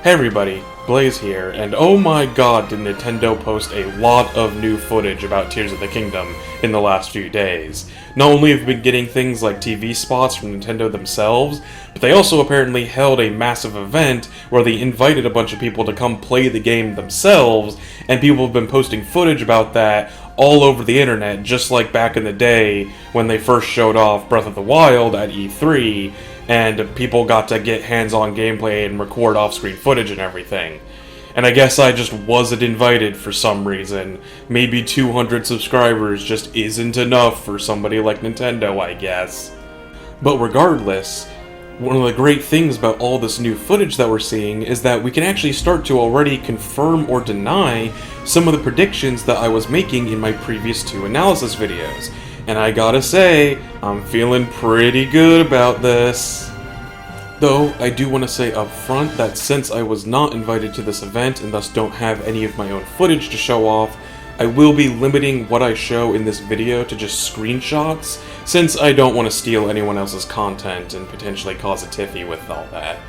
Hey everybody, Blaze here, and oh my god did Nintendo post a lot of new footage about Tears of the Kingdom in the last few days. Not only have we been getting things like TV spots from Nintendo themselves, but they also apparently held a massive event where they invited a bunch of people to come play the game themselves, and people have been posting footage about that all over the internet, just like back in the day when they first showed off Breath of the Wild at E3, and people got to get hands-on gameplay and record off-screen footage and everything. And I guess I just wasn't invited for some reason. Maybe 200 subscribers just isn't enough for somebody like Nintendo, I guess. But regardless, one of the great things about all this new footage that we're seeing is that we can actually start to already confirm or deny some of the predictions that I was making in my previous two analysis videos. And I gotta say, I'm feeling pretty good about this. Though, I do want to say up front that since I was not invited to this event and thus don't have any of my own footage to show off, I will be limiting what I show in this video to just screenshots, since I don't want to steal anyone else's content and potentially cause a tiffy with all that.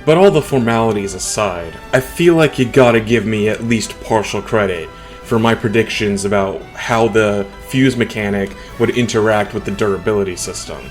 But all the formalities aside, I feel like you gotta give me at least partial credit for my predictions about how the fuse mechanic would interact with the durability system.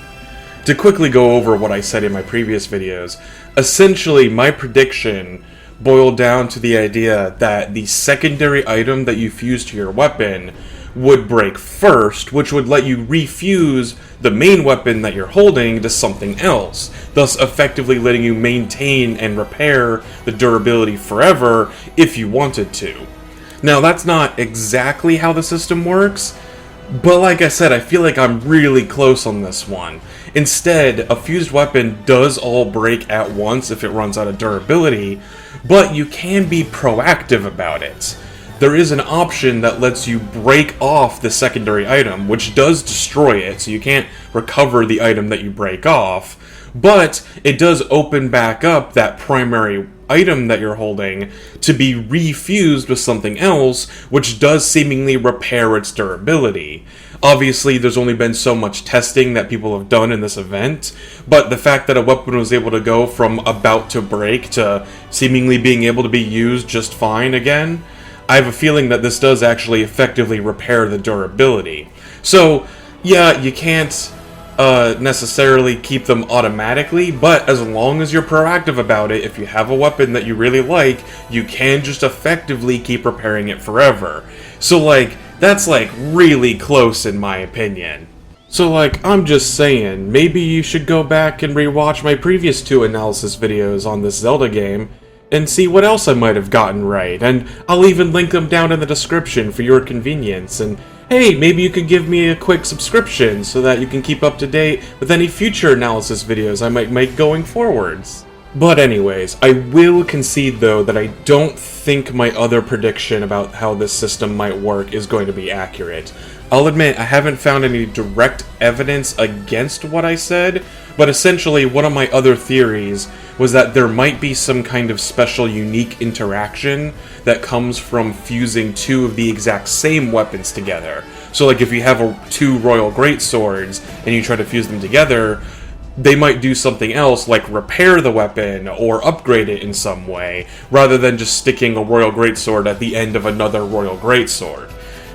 To quickly go over what I said in my previous videos, essentially my prediction boiled down to the idea that the secondary item that you fuse to your weapon would break first, which would let you refuse the main weapon that you're holding to something else, thus effectively letting you maintain and repair the durability forever if you wanted to. Now, that's not exactly how the system works, but like I said, I feel like I'm really close on this one. Instead, a fused weapon does all break at once if it runs out of durability, but you can be proactive about it. There is an option that lets you break off the secondary item, which does destroy it, so you can't recover the item that you break off, but it does open back up that primary item that you're holding to be refused with something else, which does seemingly repair its durability. Obviously, there's only been so much testing that people have done in this event, but the fact that a weapon was able to go from about to break to seemingly being able to be used just fine again, I have a feeling that this does actually effectively repair the durability. So, yeah, you can't necessarily keep them automatically, but as long as you're proactive about it, if you have a weapon that you really like, you can just effectively keep repairing it forever. So like, that's like really close in my opinion. So like, I'm just saying, maybe you should go back and rewatch my previous two analysis videos on this Zelda game and see what else I might have gotten right, and I'll even link them down in the description for your convenience. And hey, maybe you could give me a quick subscription so that you can keep up to date with any future analysis videos I might make going forwards. But anyways, I will concede though that I don't think my other prediction about how this system might work is going to be accurate. I'll admit I haven't found any direct evidence against what I said, but essentially one of my other theories was that there might be some kind of special unique interaction that comes from fusing two of the exact same weapons together. So like if you have two Royal Greatswords and you try to fuse them together, they might do something else like repair the weapon or upgrade it in some way, rather than just sticking a Royal Greatsword at the end of another Royal Greatsword.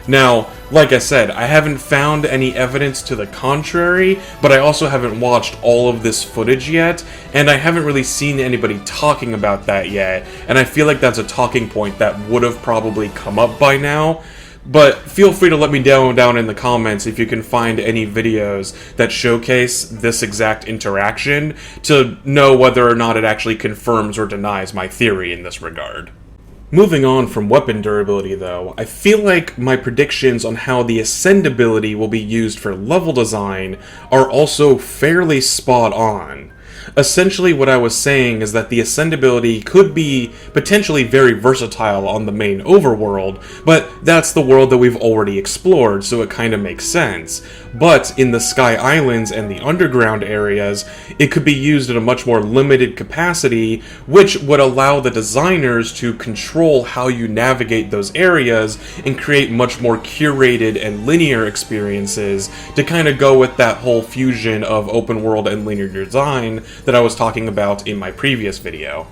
Now, like I said, I haven't found any evidence to the contrary, but I also haven't watched all of this footage yet, and I haven't really seen anybody talking about that yet, and I feel like that's a talking point that would have probably come up by now. But feel free to let me know down in the comments if you can find any videos that showcase this exact interaction to know whether or not it actually confirms or denies my theory in this regard. Moving on from weapon durability though, I feel like my predictions on how the Ascend ability will be used for level design are also fairly spot on. Essentially what I was saying is that the Ascend ability could be potentially very versatile on the main overworld, but that's the world that we've already explored, so it kinda makes sense. But in the Sky Islands and the underground areas, it could be used in a much more limited capacity, which would allow the designers to control how you navigate those areas and create much more curated and linear experiences to kind of go with that whole fusion of open world and linear design that I was talking about in my previous video.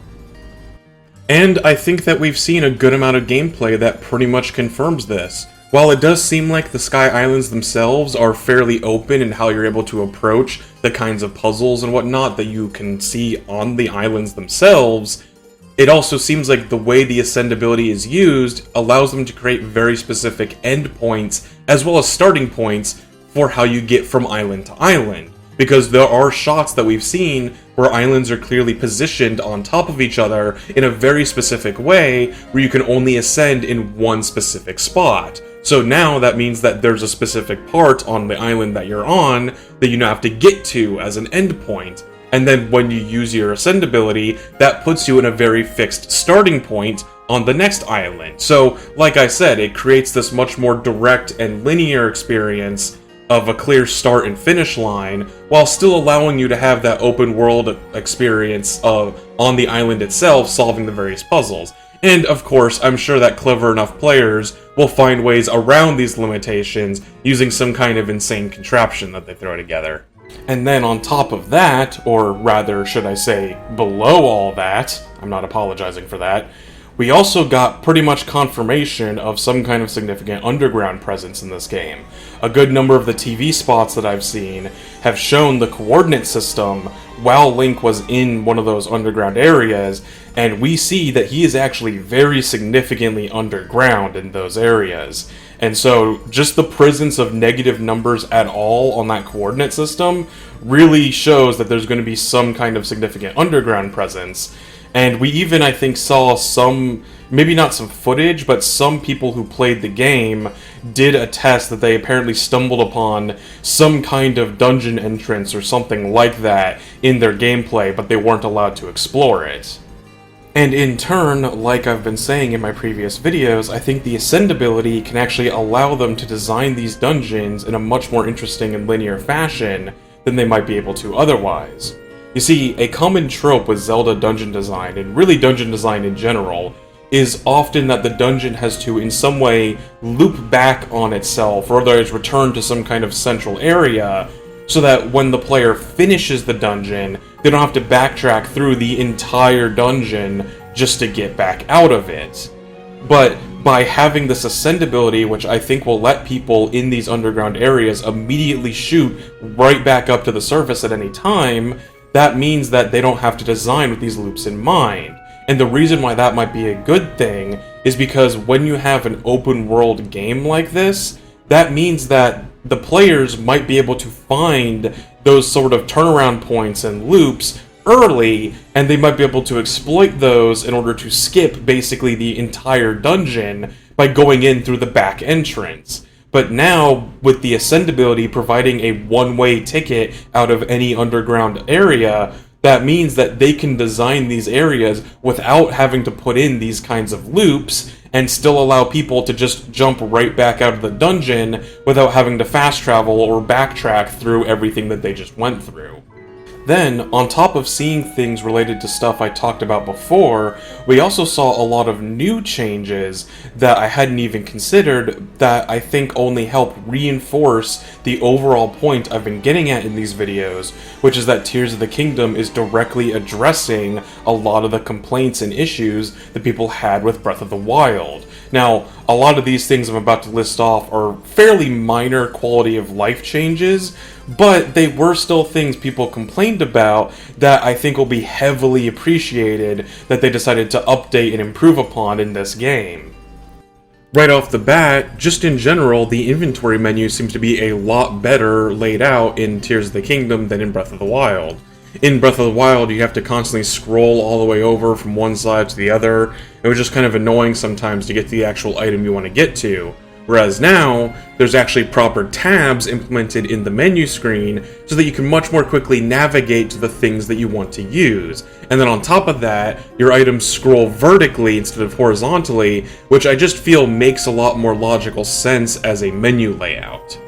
And I think that we've seen a good amount of gameplay that pretty much confirms this. While it does seem like the Sky Islands themselves are fairly open in how you're able to approach the kinds of puzzles and whatnot that you can see on the islands themselves, it also seems like the way the Ascend ability is used allows them to create very specific endpoints as well as starting points for how you get from island to island. Because there are shots that we've seen where islands are clearly positioned on top of each other in a very specific way where you can only ascend in one specific spot. So now that means that there's a specific part on the island that you're on that you now have to get to as an endpoint. And then when you use your Ascend ability, that puts you in a very fixed starting point on the next island. So, like I said, it creates this much more direct and linear experience of a clear start and finish line, while still allowing you to have that open world experience of on the island itself solving the various puzzles. And of course, I'm sure that clever enough players will find ways around these limitations using some kind of insane contraption that they throw together. And then on top of that, or rather, should I say, below all that, I'm not apologizing for that, we also got pretty much confirmation of some kind of significant underground presence in this game. A good number of the TV spots that I've seen have shown the coordinate system while Link was in one of those underground areas, and we see that he is actually very significantly underground in those areas. And so just the presence of negative numbers at all on that coordinate system really shows that there's going to be some kind of significant underground presence. And we even, I think, saw some, maybe not some footage, but some people who played the game did attest that they apparently stumbled upon some kind of dungeon entrance or something like that in their gameplay, but they weren't allowed to explore it. And in turn, like I've been saying in my previous videos, I think the Ascend ability can actually allow them to design these dungeons in a much more interesting and linear fashion than they might be able to otherwise. You see, a common trope with Zelda dungeon design, and really dungeon design in general, is often that the dungeon has to in some way loop back on itself, or otherwise return to some kind of central area, so that when the player finishes the dungeon, they don't have to backtrack through the entire dungeon just to get back out of it. But by having this Ascend ability, which I think will let people in these underground areas immediately shoot right back up to the surface at any time, that means that they don't have to design with these loops in mind. And the reason why that might be a good thing is because when you have an open world game like this, that means that the players might be able to find those sort of turnaround points and loops early, and they might be able to exploit those in order to skip basically the entire dungeon by going in through the back entrance. But now, with the Ascend ability providing a one-way ticket out of any underground area, that means that they can design these areas without having to put in these kinds of loops and still allow people to just jump right back out of the dungeon without having to fast travel or backtrack through everything that they just went through. Then, on top of seeing things related to stuff I talked about before, we also saw a lot of new changes that I hadn't even considered that I think only help reinforce the overall point I've been getting at in these videos, which is that Tears of the Kingdom is directly addressing a lot of the complaints and issues that people had with Breath of the Wild. Now, a lot of these things I'm about to list off are fairly minor quality of life changes, but they were still things people complained about that I think will be heavily appreciated that they decided to update and improve upon in this game. Right off the bat, just in general, the inventory menu seems to be a lot better laid out in Tears of the Kingdom than in Breath of the Wild. In Breath of the Wild, you have to constantly scroll all the way over from one side to the other. It was just kind of annoying sometimes to get to the actual item you want to get to. Whereas now, there's actually proper tabs implemented in the menu screen so that you can much more quickly navigate to the things that you want to use. And then on top of that, your items scroll vertically instead of horizontally, which I just feel makes a lot more logical sense as a menu layout.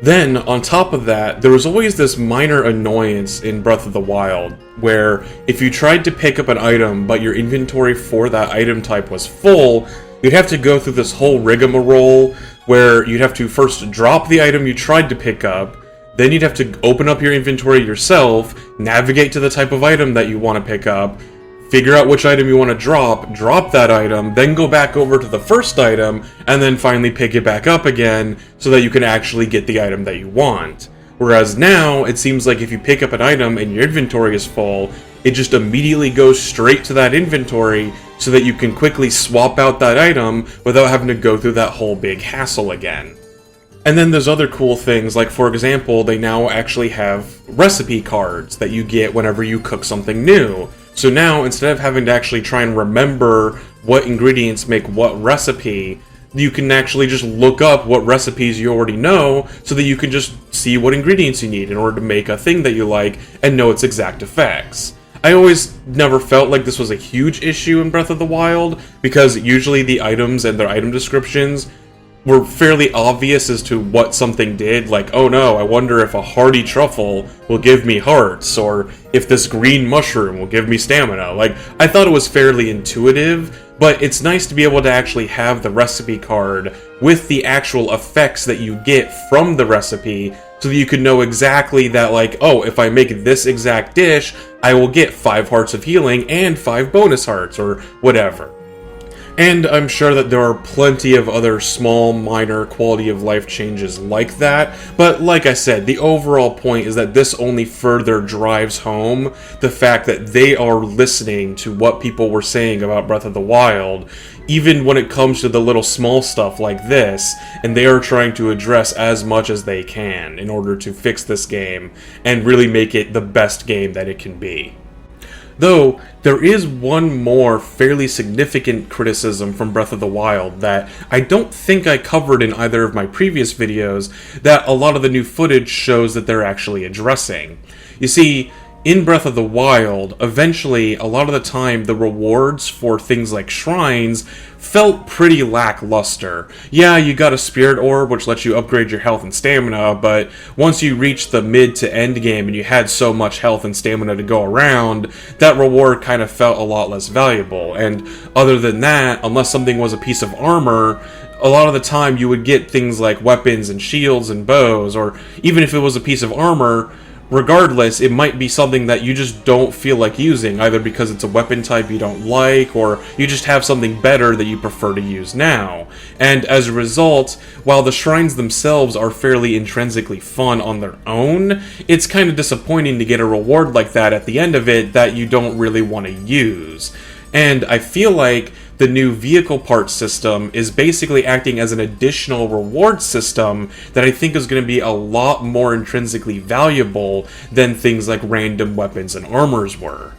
Then, on top of that, there was always this minor annoyance in Breath of the Wild, where if you tried to pick up an item but your inventory for that item type was full, you'd have to go through this whole rigmarole where you'd have to first drop the item you tried to pick up, then you'd have to open up your inventory yourself, navigate to the type of item that you want to pick up, figure out which item you want to drop that item, then go back over to the first item, and then finally pick it back up again so that you can actually get the item that you want. Whereas now, it seems like if you pick up an item and your inventory is full, it just immediately goes straight to that inventory so that you can quickly swap out that item without having to go through that whole big hassle again. And then there's other cool things, like for example, they now actually have recipe cards that you get whenever you cook something new. So now, instead of having to actually try and remember what ingredients make what recipe, you can actually just look up what recipes you already know so that you can just see what ingredients you need in order to make a thing that you like and know its exact effects. I always never felt like this was a huge issue in Breath of the Wild, because usually the items and their item descriptions were fairly obvious as to what something did, like, oh no, I wonder if a hearty truffle will give me hearts, or if this green mushroom will give me stamina. Like, I thought it was fairly intuitive, but it's nice to be able to actually have the recipe card with the actual effects that you get from the recipe, so that you can know exactly that, like, oh, if I make this exact dish, I will get 5 hearts of healing and 5 bonus hearts, or whatever. And I'm sure that there are plenty of other small, minor quality of life changes like that, but like I said, the overall point is that this only further drives home the fact that they are listening to what people were saying about Breath of the Wild, even when it comes to the little small stuff like this, and they are trying to address as much as they can in order to fix this game and really make it the best game that it can be. Though, there is one more fairly significant criticism from Breath of the Wild that I don't think I covered in either of my previous videos that a lot of the new footage shows that they're actually addressing. You see, in Breath of the Wild, eventually, a lot of the time, the rewards for things like shrines felt pretty lackluster. Yeah, you got a spirit orb, which lets you upgrade your health and stamina, but once you reached the mid to end game and you had so much health and stamina to go around, that reward kind of felt a lot less valuable. And other than that, unless something was a piece of armor, a lot of the time you would get things like weapons and shields and bows, or even if it was a piece of armor, regardless, it might be something that you just don't feel like using, either because it's a weapon type you don't like, or you just have something better that you prefer to use now. And as a result, while the shrines themselves are fairly intrinsically fun on their own, it's kind of disappointing to get a reward like that at the end of it that you don't really want to use. And I feel like the new vehicle parts system is basically acting as an additional reward system that I think is going to be a lot more intrinsically valuable than things like random weapons and armors were.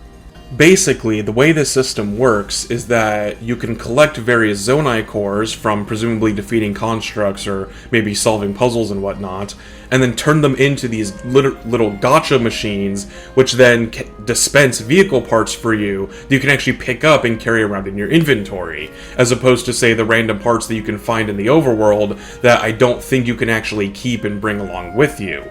Basically, the way this system works is that you can collect various Zonai cores from presumably defeating constructs or maybe solving puzzles and whatnot, and then turn them into these little gacha machines, which then dispense vehicle parts for you that you can actually pick up and carry around in your inventory, as opposed to, say, the random parts that you can find in the overworld that I don't think you can actually keep and bring along with you.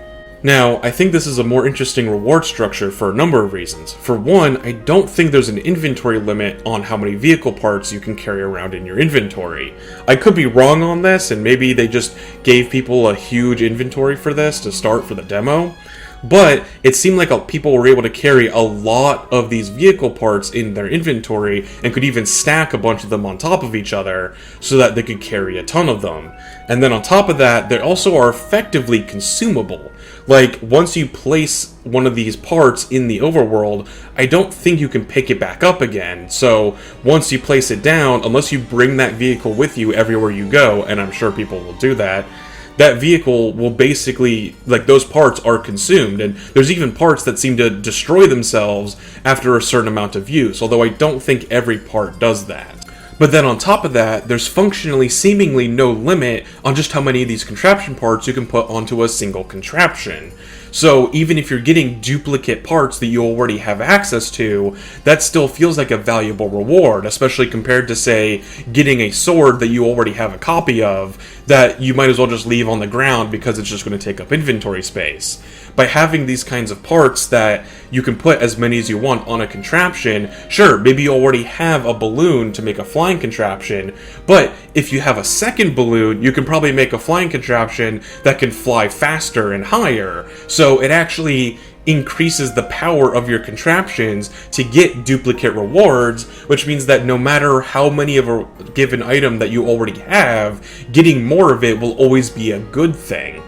Now, I think this is a more interesting reward structure for a number of reasons. For one, I don't think there's an inventory limit on how many vehicle parts you can carry around in your inventory. I could be wrong on this, and maybe they just gave people a huge inventory for this to start for the demo, but it seemed like people were able to carry a lot of these vehicle parts in their inventory and could even stack a bunch of them on top of each other so that they could carry a ton of them. And then on top of that, they also are effectively consumable. Like, once you place one of these parts in the overworld, I don't think you can pick it back up again. So, once you place it down, unless you bring that vehicle with you everywhere you go, and I'm sure people will do that, that vehicle will basically, like, those parts are consumed, and there's even parts that seem to destroy themselves after a certain amount of use, although I don't think every part does that. But then on top of that, there's functionally seemingly no limit on just how many of these contraption parts you can put onto a single contraption. So even if you're getting duplicate parts that you already have access to, that still feels like a valuable reward, especially compared to, say, getting a sword that you already have a copy of that you might as well just leave on the ground because it's just going to take up inventory space. By having these kinds of parts that you can put as many as you want on a contraption, sure, maybe you already have a balloon to make a flying contraption, but if you have a second balloon, you can probably make a flying contraption that can fly faster and higher. So it actually increases the power of your contraptions to get duplicate rewards, which means that no matter how many of a given item that you already have, getting more of it will always be a good thing.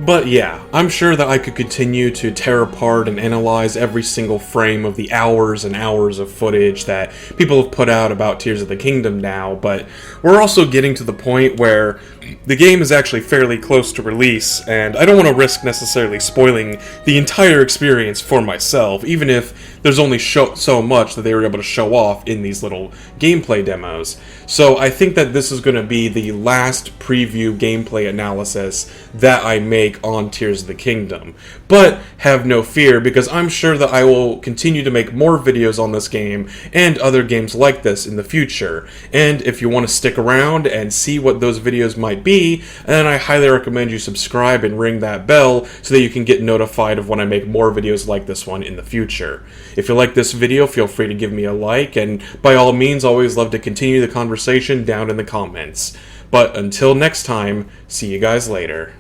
But yeah, I'm sure that I could continue to tear apart and analyze every single frame of the hours and hours of footage that people have put out about Tears of the Kingdom now, but we're also getting to the point where the game is actually fairly close to release, and I don't want to risk necessarily spoiling the entire experience for myself, even if there's only so much that they were able to show off in these little gameplay demos. So I think that this is going to be the last preview gameplay analysis that I make on Tears of the Kingdom. But have no fear, because I'm sure that I will continue to make more videos on this game and other games like this in the future. And if you want to stick around and see what those videos might be, then I highly recommend you subscribe and ring that bell so that you can get notified of when I make more videos like this one in the future. If you like this video, feel free to give me a like, and by all means, always love to continue the conversation down in the comments. But until next time, see you guys later.